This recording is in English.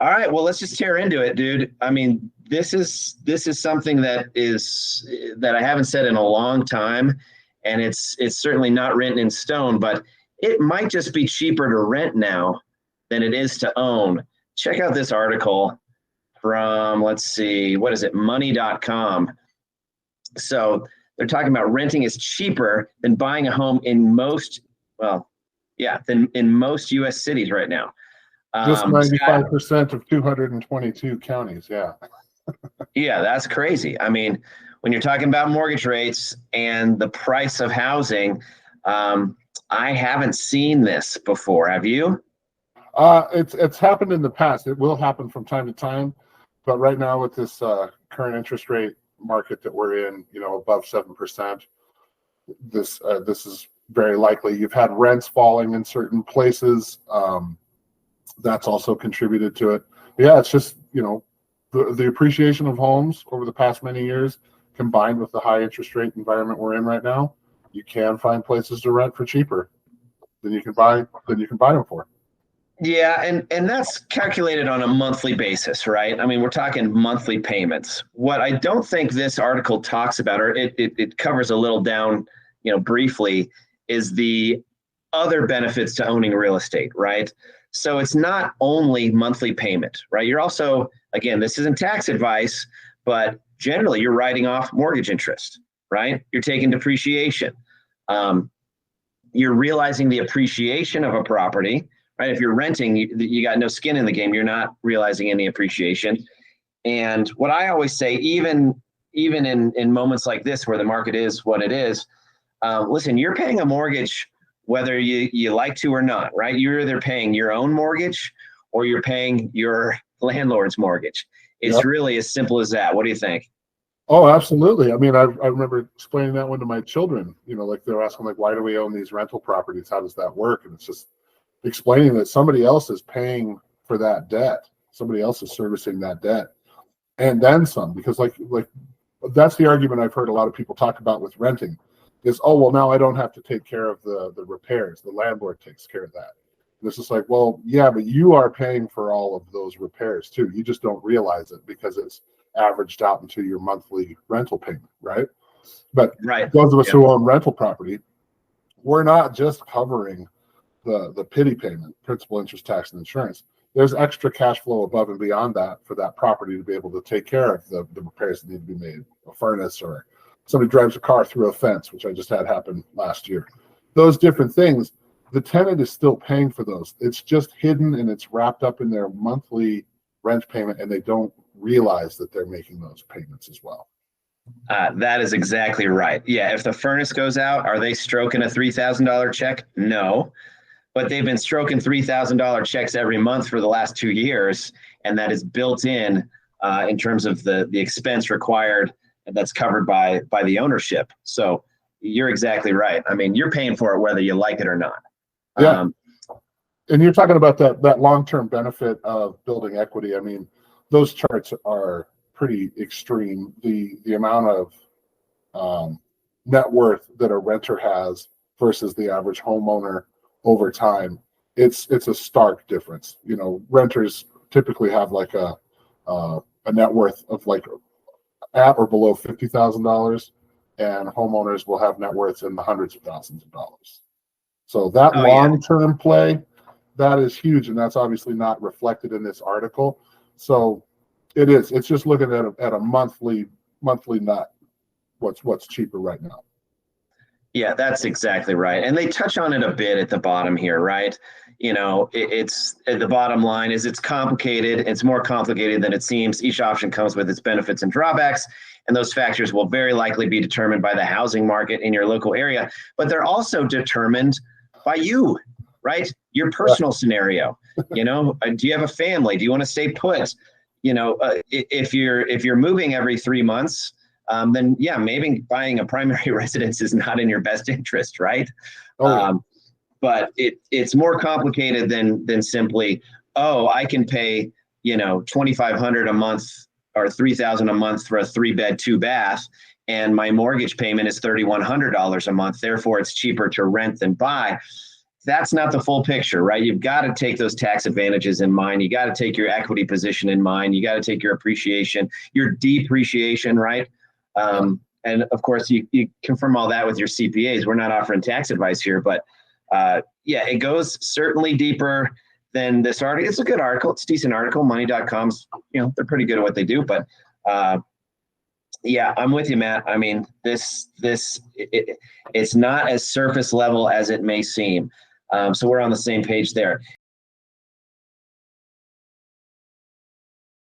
All right, well, let's just tear into it, dude. I mean, this is something that I haven't said in a long time, and it's certainly not written in stone, but it might just be cheaper to rent now than it is to own. Check out this article from, let's see, what is it, money.com. So they're talking about renting is cheaper than buying a home in most, well, yeah, than in most U.S. cities right now. Just Scott, 95% of 222 counties. Yeah. yeah, that's crazy. I mean, when you're talking about mortgage rates and the price of housing, I haven't seen this before. Have you? It's happened in the past. It will happen from time to time, but right now with this current interest rate market that we're in, above 7%, this is very likely. You've had rents falling in certain places. That's also contributed to it. But yeah, it's just the appreciation of homes over the past many years, combined with the high interest rate environment we're in right now. You can find places to rent for cheaper than you can buy them for. Yeah, and that's calculated on a monthly basis, right? I mean, we're talking monthly payments. What I don't think this article talks about, or it covers a little down, briefly, is the other benefits to owning real estate, right? So it's not only monthly payment, right? You're also, again, this isn't tax advice, but generally you're writing off mortgage interest, right? You're taking depreciation. You're realizing the appreciation of a property, right? If you're renting, you got no skin in the game. You're not realizing any appreciation. And what I always say, even in moments like this where the market is what it is, listen, you're paying a mortgage whether you like to or not, right? You're either paying your own mortgage or you're paying your landlord's mortgage. It's really as simple as that. What do you think? Oh, absolutely. I mean, I remember explaining that one to my children, like they're asking, like, why do we own these rental properties? How does that work? And it's just explaining that somebody else is paying for that debt. Somebody else is servicing that debt. And then some, because like that's the argument I've heard a lot of people talk about with renting is, oh, well, now I don't have to take care of the repairs. The landlord takes care of that. And it's just like, well, yeah, but you are paying for all of those repairs too. You just don't realize it because it's averaged out into your monthly rental payment, right? But those of us who own rental property, we're not just covering the PITI payment, principal, interest, tax, and insurance. There's extra cash flow above and beyond that for that property to be able to take care of the repairs that need to be made, a furnace, or somebody drives a car through a fence, which I just had happen last year. Those different things, the tenant is still paying for those. It's just hidden and it's wrapped up in their monthly rent payment, and they don't realize that they're making those payments as well. That is exactly right. Yeah, if the furnace goes out, are they stroking a $3,000 check? No. But they've been stroking $3,000 checks every month for the last 2 years, and that is built in terms of the expense required that's covered by the ownership. So you're exactly right. I mean, you're paying for it whether you like it or not. Yeah. And you're talking about that long-term benefit of building equity. I mean, those charts are pretty extreme. The amount of net worth that a renter has versus the average homeowner over time, it's a stark difference. Renters typically have like a net worth of like at or below $50,000, and homeowners will have net worths in the hundreds of thousands of dollars. So that long-term play, that is huge, and that's obviously not reflected in this article. So it's just looking at a monthly nut, what's cheaper right now. Yeah, that's exactly right. And they touch on it a bit at the bottom here, right? It's at the bottom line is it's complicated. It's more complicated than it seems. Each option comes with its benefits and drawbacks, and those factors will very likely be determined by the housing market in your local area. But they're also determined by you, right? Your personal scenario. Do you have a family? Do you want to stay put? If you're moving every 3 months, then yeah, maybe buying a primary residence is not in your best interest, right? But it's more complicated than simply, I can pay $2,500 a month or $3,000 a month for a 3-bed, 2-bath, and my mortgage payment is $3,100 a month. Therefore, it's cheaper to rent than buy. that's not the full picture, right? You've got to take those tax advantages in mind. You got to take your equity position in mind. You got to take your appreciation, your depreciation, right? And of course, you confirm all that with your CPAs. We're not offering tax advice here, but yeah, it goes certainly deeper than this article. It's a good article. It's a decent article. Money.com's, they're pretty good at what they do, but yeah, I'm with you, Matt. I mean, it's not as surface level as it may seem. So we're on the same page there.